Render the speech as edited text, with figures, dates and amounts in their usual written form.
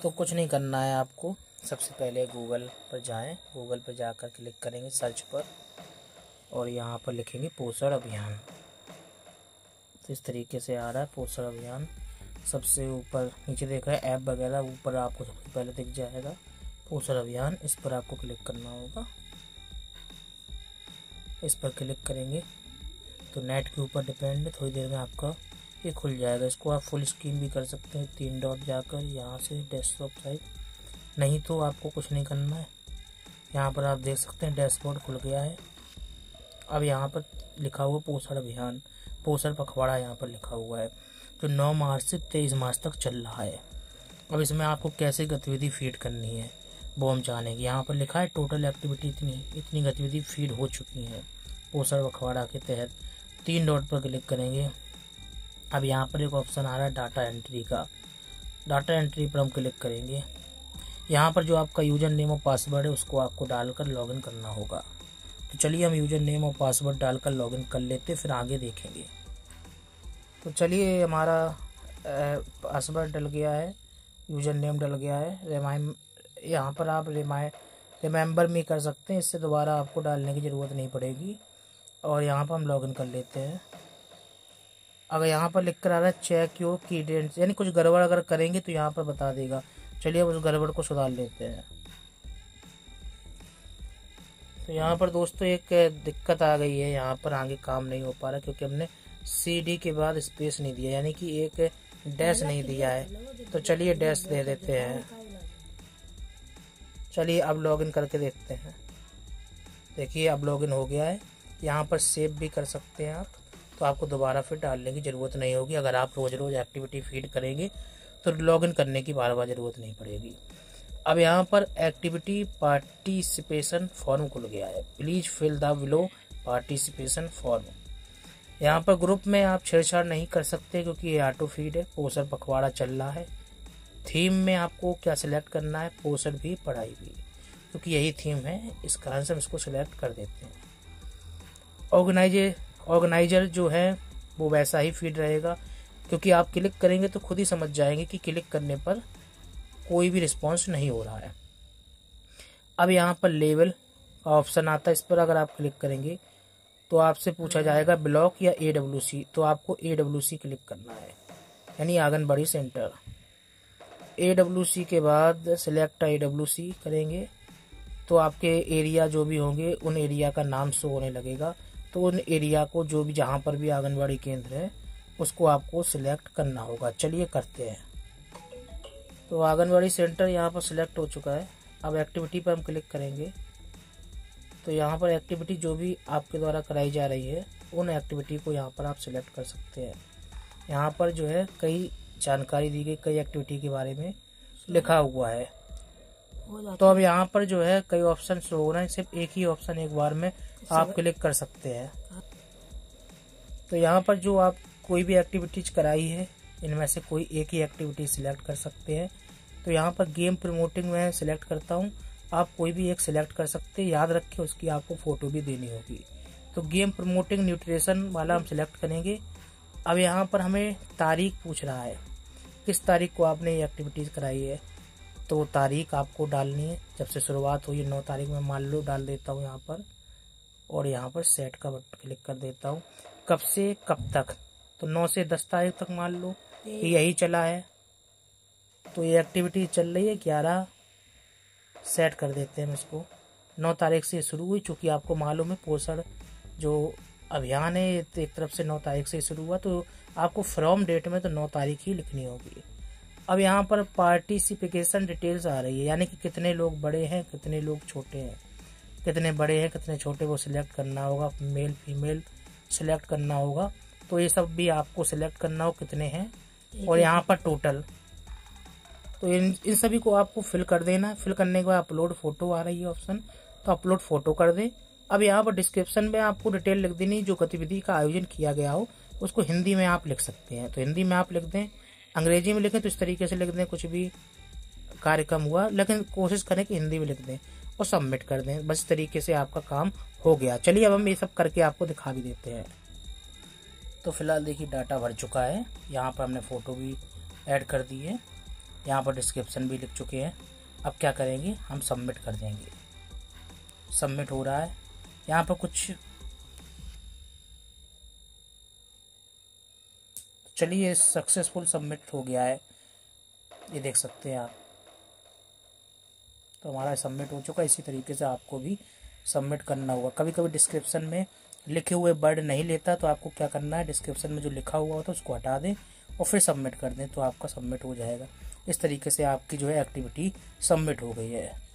तो कुछ नहीं करना है आपको। सबसे पहले गूगल पर जाएं, गूगल पर जाकर क्लिक करेंगे सर्च पर और यहाँ पर लिखेंगे पोषण अभियान। तो इस तरीके से आ रहा है पोषण अभियान। सबसे ऊपर नीचे देख रहे हैं ऐप वगैरह, ऊपर आपको सबसे पहले दिख जाएगा पोषण अभियान। इस पर आपको क्लिक करना होगा। इस पर क्लिक करेंगे तो नेट के ऊपर डिपेंड है, थोड़ी देर में आपका ये खुल जाएगा। इसको आप फुल स्क्रीन भी कर सकते हैं, 3 डॉट जाकर यहाँ से डेस्कटॉप साइट, नहीं तो आपको कुछ नहीं करना है। यहाँ पर आप देख सकते हैं डैशबोर्ड खुल गया है। अब यहाँ पर लिखा हुआ पोषण अभियान, पोषण पखवाड़ा यहाँ पर लिखा हुआ है, जो 9 मार्च से 23 मार्च तक चल रहा है। अब इसमें आपको कैसे गतिविधि फीड करनी है वो हम जानेंगे। यहाँ पर लिखा है टोटल एक्टिविटी इतनी गतिविधि फीड हो चुकी है पोषण पखवाड़ा के तहत। 3 डॉट पर क्लिक करेंगे। अब यहाँ पर एक ऑप्शन आ रहा है डाटा एंट्री का, डाटा एंट्री पर हम क्लिक करेंगे। यहाँ पर जो आपका यूजर नेम और पासवर्ड है उसको आपको डालकर लॉगिन करना होगा। तो चलिए हम यूजर नेम और पासवर्ड डालकर लॉगिन कर लेते, फिर आगे देखेंगे। तो चलिए हमारा पासवर्ड डल गया है, यूजर नेम डल गया है। यहाँ पर आप रिमेंबर मी कर सकते हैं, इससे दोबारा आपको डालने की ज़रूरत नहीं पड़ेगी। और यहाँ पर हम लॉगिन कर लेते हैं। अगर यहाँ पर लिख कर आ रहा है चेक योर की डेट्स, यानी कुछ गड़बड़ अगर करेंगे तो यहाँ पर बता देगा। चलिए अब उस गड़बड़ को सुधार लेते हैं। तो यहाँ पर दोस्तों एक दिक्कत आ गई है, यहाँ पर आगे काम नहीं हो पा रहा क्योंकि हमने CD के बाद स्पेस नहीं दिया, यानी कि एक डैश नहीं दिया है। तो चलिए डैश दे देते हैं। चलिए अब लॉगिन करके देखते हैं। देखिए अब लॉगिन हो गया है। यहाँ पर सेव भी कर सकते हैं आप, तो आपको दोबारा फिर डालने की ज़रूरत नहीं होगी। अगर आप रोज़ रोज़ एक्टिविटी फीड करेंगे तो लॉगिन करने की बार बार ज़रूरत नहीं पड़ेगी। अब यहाँ पर एक्टिविटी पार्टिसिपेशन फॉर्म खुल गया है। Please fill the below participation form. यहाँ पर ग्रुप में आप छेड़छाड़ नहीं कर सकते क्योंकि ये ऑटो फीड है, पोषण पखवाड़ा चल रहा है। थीम में आपको क्या सिलेक्ट करना है, पोषण भी पढ़ाई भी, क्योंकि यही थीम है, इस कारण से हम इसको सिलेक्ट कर देते हैं। ऑर्गेनाइजर जो है वो वैसा ही फीड रहेगा, क्योंकि आप क्लिक करेंगे तो खुद ही समझ जाएंगे कि क्लिक करने पर कोई भी रिस्पॉन्स नहीं हो रहा है। अब यहाँ पर लेवल का ऑप्शन आता है, इस पर अगर आप क्लिक करेंगे तो आपसे पूछा जाएगा ब्लॉक या AWC, तो आपको AWC क्लिक करना है, यानी आंगनबाड़ी सेंटर। AWC के बाद सिलेक्ट AWC करेंगे तो आपके एरिया जो भी होंगे उन एरिया का नाम शो होने लगेगा। तो उन एरिया को जो भी जहाँ पर भी आंगनबाड़ी केंद्र है उसको आपको सिलेक्ट करना होगा। चलिए करते हैं। तो आंगनबाड़ी सेंटर यहाँ पर सिलेक्ट हो चुका है। अब एक्टिविटी पर हम क्लिक करेंगे तो यहाँ पर एक्टिविटी जो भी आपके द्वारा कराई जा रही है उन एक्टिविटी को यहाँ पर आप सिलेक्ट कर सकते हैं। यहाँ पर जो है कई जानकारी दी गई, कई एक्टिविटी के बारे में लिखा हुआ है। तो अब यहाँ पर जो है कई ऑप्शन शो हो रहे हैं, सिर्फ एक ही ऑप्शन एक बार में आप क्लिक कर सकते हैं। तो यहाँ पर जो आप कोई भी एक्टिविटीज कराई है इनमें से कोई एक ही एक्टिविटी सिलेक्ट कर सकते हैं। तो यहाँ पर गेम प्रमोटिंग में सिलेक्ट करता हूँ, आप कोई भी एक सिलेक्ट कर सकते हैं। याद रखें उसकी आपको फोटो भी देनी होगी। तो गेम प्रमोटिंग न्यूट्रिशन वाला हम सिलेक्ट करेंगे। अब यहाँ पर हमें तारीख पूछ रहा है, किस तारीख को आपने ये एक्टिविटीज कराई है। तो तारीख आपको डालनी है, जब से शुरुआत हुई 9 तारीख में मान लो डाल देता हूँ यहाँ पर, और यहाँ पर सेट का बटन क्लिक कर देता हूँ। कब से कब तक, तो 9 से 10 तारीख तक मान लो यही चला है। तो ये एक्टिविटी चल रही है 11, सेट कर देते हैं हम इसको। 9 तारीख से शुरू हुई, चूँकि आपको मालूम है पोषण जो अभियान है एक तरफ से 9 तारीख से शुरू हुआ, तो आपको फ्रॉम डेट में तो 9 तारीख ही लिखनी होगी। अब यहाँ पर पार्टिसिपेशन डिटेल्स आ रही है, यानी कि कितने लोग बड़े हैं कितने लोग छोटे हैं, कितने बड़े हैं कितने छोटे, वो सिलेक्ट करना होगा। मेल फीमेल सिलेक्ट करना होगा, तो ये सब भी आपको सिलेक्ट करना हो कितने हैं। और यहाँ पर टोटल, तो इन सभी को आपको फिल कर देना। फिल करने के बाद अपलोड फोटो आ रही है ऑप्शन, तो अपलोड फोटो कर दें। अब यहाँ पर डिस्क्रिप्शन में आपको डिटेल लिख देनी, जो गतिविधि का आयोजन किया गया हो उसको हिंदी में आप लिख सकते हैं। तो हिंदी में आप लिख दें, अंग्रेजी में लिखें तो इस तरीके से लिख दें कुछ भी कार्यक्रम हुआ, लेकिन कोशिश करें कि हिंदी में लिख दें और सबमिट कर दें। बस इस तरीके से आपका काम हो गया। चलिए अब हम ये सब करके आपको दिखा भी देते हैं। तो फिलहाल देखिए डाटा भर चुका है, यहाँ पर हमने फोटो भी ऐड कर दी है। यहाँ पर डिस्क्रिप्शन भी लिख चुके हैं। अब क्या करेंगे, हम सबमिट कर देंगे। सबमिट हो रहा है। यहाँ पर कुछ, चलिए सक्सेसफुल सबमिट हो गया है, ये देख सकते हैं आप। तो हमारा सबमिट हो चुका है। इसी तरीके से आपको भी सबमिट करना होगा। कभी कभी डिस्क्रिप्शन में लिखे हुए वर्ड नहीं लेता, तो आपको क्या करना है, डिस्क्रिप्शन में जो लिखा हुआ होता है उसको हटा दें और फिर सबमिट कर दें, तो आपका सबमिट हो जाएगा। इस तरीके से आपकी जो है एक्टिविटी सबमिट हो गई है।